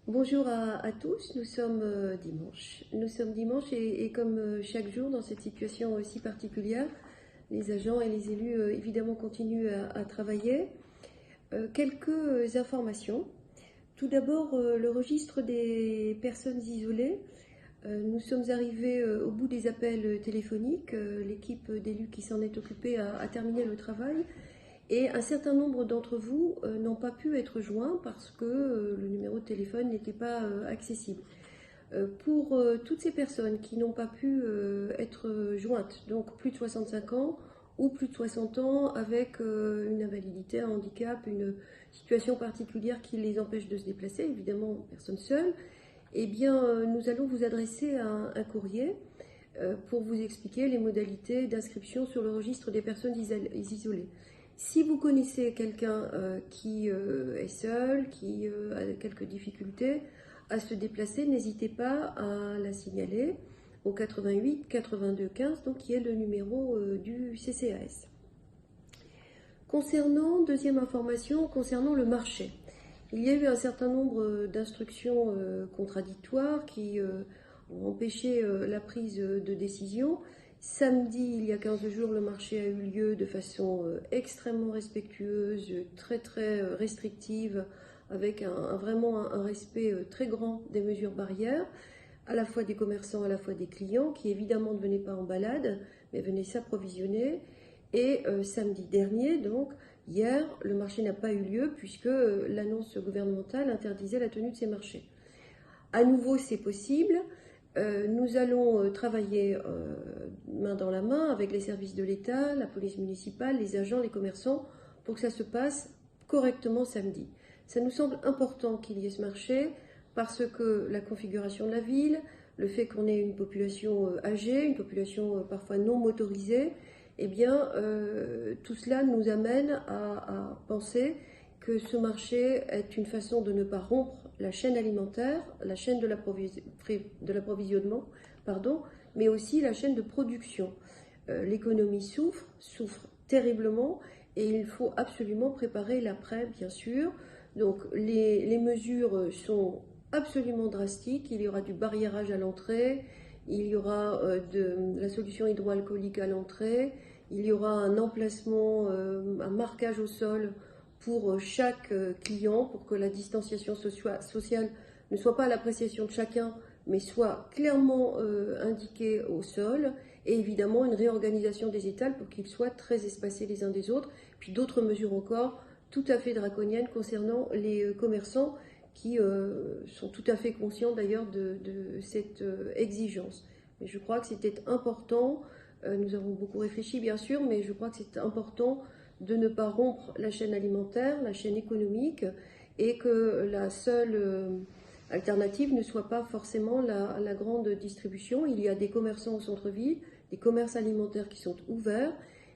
Bonjour à tous, nous sommes dimanche. Nous sommes dimanche et comme chaque jour dans cette situation aussi particulière, les agents et les élus évidemment continuent à travailler. Quelques informations. Tout d'abord, le registre des personnes isolées. Nous sommes arrivés au bout des appels téléphoniques. L'équipe d'élus qui s'en est occupée a terminé le travail. Et un certain nombre d'entre vous n'ont pas pu être joints parce que le numéro de téléphone n'était pas accessible. Pour toutes ces personnes qui n'ont pas pu être jointes, donc plus de 65 ans ou plus de 60 ans avec une invalidité, un handicap, une situation particulière qui les empêche de se déplacer, évidemment personne seule, eh bien nous allons vous adresser un courrier pour vous expliquer les modalités d'inscription sur le registre des personnes isolées. Si vous connaissez quelqu'un qui est seul, qui a quelques difficultés à se déplacer, n'hésitez pas à la signaler au 88 82 15, donc qui est le numéro du CCAS. Deuxième information, concernant le marché. Il y a eu un certain nombre d'instructions contradictoires qui ont empêché la prise de décision. Samedi, il y a 15 jours, le marché a eu lieu de façon extrêmement respectueuse, très restrictive, avec vraiment un respect très grand des mesures barrières, à la fois des commerçants, à la fois des clients, qui évidemment ne venaient pas en balade, mais venaient s'approvisionner. Et samedi dernier, donc hier, le marché n'a pas eu lieu puisque l'annonce gouvernementale interdisait la tenue de ces marchés. À nouveau, c'est possible. Nous allons travailler main dans la main avec les services de l'État, la police municipale, les agents, les commerçants, pour que ça se passe correctement samedi. Ça nous semble important qu'il y ait ce marché parce que la configuration de la ville, le fait qu'on ait une population âgée, une population parfois non motorisée, eh bien, tout cela nous amène à penser que ce marché est une façon de ne pas rompre la chaîne alimentaire, la chaîne de l'approvisionnement, mais aussi la chaîne de production. L'économie souffre terriblement, et il faut absolument préparer l'après, bien sûr. Donc les mesures sont absolument drastiques. Il y aura du barriérage à l'entrée, il y aura de la solution hydroalcoolique à l'entrée, il y aura un emplacement, un marquage au sol pour chaque client, pour que la distanciation sociale ne soit pas à l'appréciation de chacun, mais soit clairement indiquée au sol, et évidemment une réorganisation des étals pour qu'ils soient très espacés les uns des autres, puis d'autres mesures encore tout à fait draconiennes concernant les commerçants qui sont tout à fait conscients d'ailleurs de cette exigence. Mais je crois que c'était important, nous avons beaucoup réfléchi bien sûr, mais je crois que c'est important de ne pas rompre la chaîne alimentaire, la chaîne économique, et que la seule alternative ne soit pas forcément la grande distribution. Il y a des commerçants au centre-ville, des commerces alimentaires qui sont ouverts,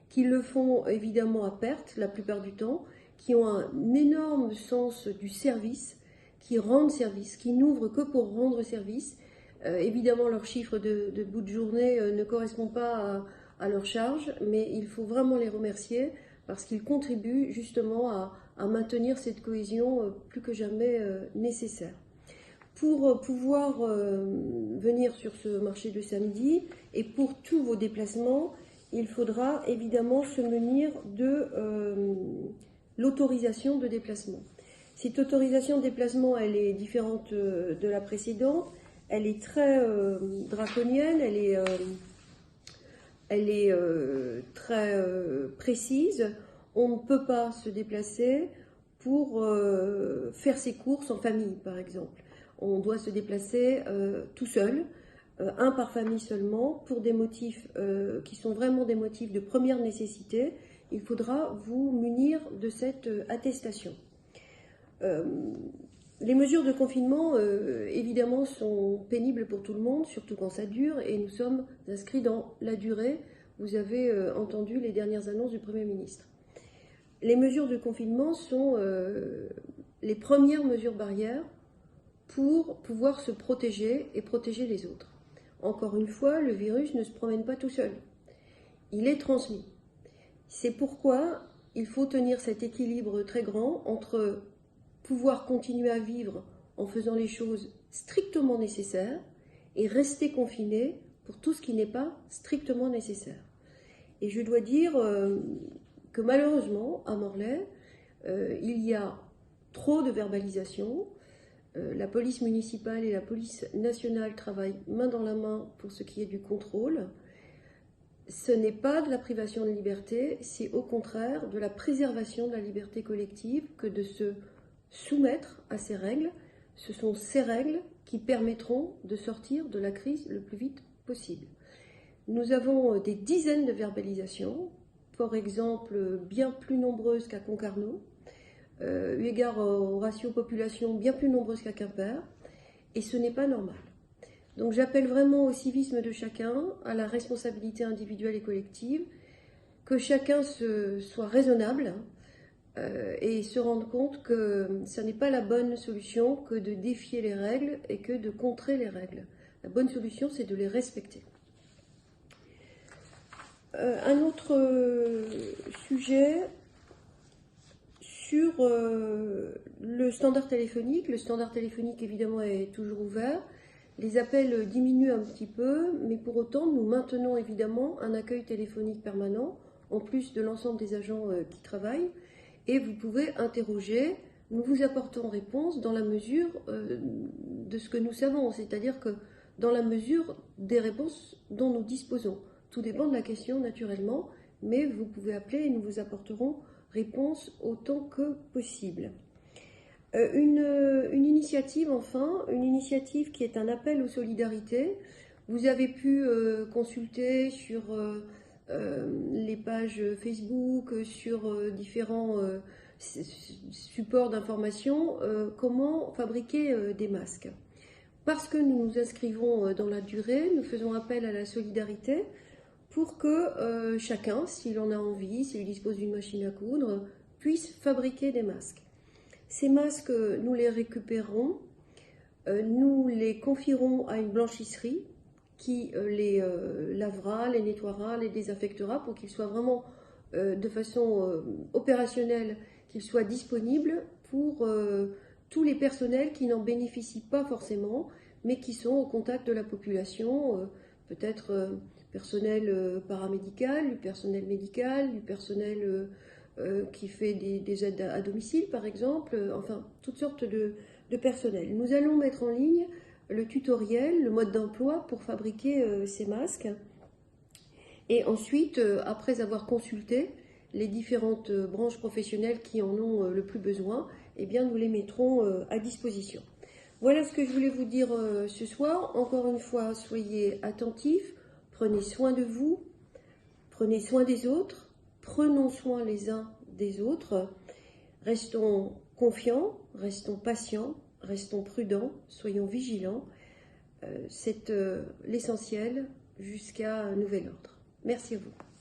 qui le font évidemment à perte la plupart du temps, qui ont un énorme sens du service, qui rendent service, qui n'ouvrent que pour rendre service. Évidemment, leur chiffre de bout de journée ne correspond pas à leur charge, mais il faut vraiment les remercier parce qu'ils contribuent justement à maintenir cette cohésion plus que jamais nécessaire. Pour pouvoir venir sur ce marché de samedi et pour tous vos déplacements, il faudra évidemment se munir de l'autorisation de déplacement. Cette autorisation de déplacement, elle est différente de la précédente, elle est très draconienne, elle est très précise. On ne peut pas se déplacer pour faire ses courses en famille, par exemple. On doit se déplacer tout seul, un par famille seulement, pour des motifs qui sont vraiment des motifs de première nécessité. Il faudra vous munir de cette attestation. Les mesures de confinement, évidemment, sont pénibles pour tout le monde, surtout quand ça dure, et nous sommes inscrits dans la durée. Vous avez entendu les dernières annonces du Premier ministre. Les mesures de confinement sont les premières mesures barrières pour pouvoir se protéger et protéger les autres. Encore une fois, le virus ne se promène pas tout seul. Il est transmis. C'est pourquoi il faut tenir cet équilibre très grand entre pouvoir continuer à vivre en faisant les choses strictement nécessaires et rester confiné pour tout ce qui n'est pas strictement nécessaire. Et je dois dire que malheureusement, à Morlaix, il y a trop de verbalisation. La police municipale et la police nationale travaillent main dans la main pour ce qui est du contrôle. Ce n'est pas de la privation de liberté, c'est au contraire de la préservation de la liberté collective que de se soumettre à ces règles. Ce sont ces règles qui permettront de sortir de la crise le plus vite possible. Nous avons des dizaines de verbalisations, par exemple bien plus nombreuses qu'à Concarneau, eu égard au ratio population bien plus nombreuses qu'à Quimper, et ce n'est pas normal. Donc j'appelle vraiment au civisme de chacun, à la responsabilité individuelle et collective, que chacun soit raisonnable et se rende compte que ce n'est pas la bonne solution que de défier les règles et que de contrer les règles. La bonne solution, c'est de les respecter. Un autre sujet sur le standard téléphonique. Le standard téléphonique, évidemment, est toujours ouvert. Les appels diminuent un petit peu, mais pour autant, nous maintenons évidemment un accueil téléphonique permanent, en plus de l'ensemble des agents qui travaillent. Et vous pouvez interroger, nous vous apportons réponse dans la mesure de ce que nous savons, c'est-à-dire que dans la mesure des réponses dont nous disposons. Tout dépend de la question, naturellement, mais vous pouvez appeler et nous vous apporterons réponse autant que possible. Une initiative, enfin, une initiative qui est un appel aux solidarités. Vous avez pu consulter sur les pages Facebook, sur différents supports d'information, comment fabriquer des masques. Parce que nous nous inscrivons dans la durée, nous faisons appel à la solidarité pour que chacun, s'il en a envie, s'il dispose d'une machine à coudre, puisse fabriquer des masques. Ces masques, nous les récupérons, nous les confierons à une blanchisserie qui les lavera, les nettoiera, les désinfectera pour qu'ils soient vraiment de façon opérationnelle, qu'ils soient disponibles pour tous les personnels qui n'en bénéficient pas forcément, mais qui sont au contact de la population, peut-être personnel paramédical, du personnel médical, du personnel qui fait des aides à domicile, par exemple, enfin, toutes sortes de personnel. Nous allons mettre en ligne le tutoriel, le mode d'emploi pour fabriquer ces masques. Et ensuite, après avoir consulté les différentes branches professionnelles qui en ont le plus besoin, eh bien, nous les mettrons à disposition. Voilà ce que je voulais vous dire ce soir. Encore une fois, soyez attentifs, prenez soin de vous, prenez soin des autres, prenons soin les uns des autres, restons confiants, restons patients, restons prudents, soyons vigilants. C'est l'essentiel jusqu'à nouvel ordre. Merci à vous.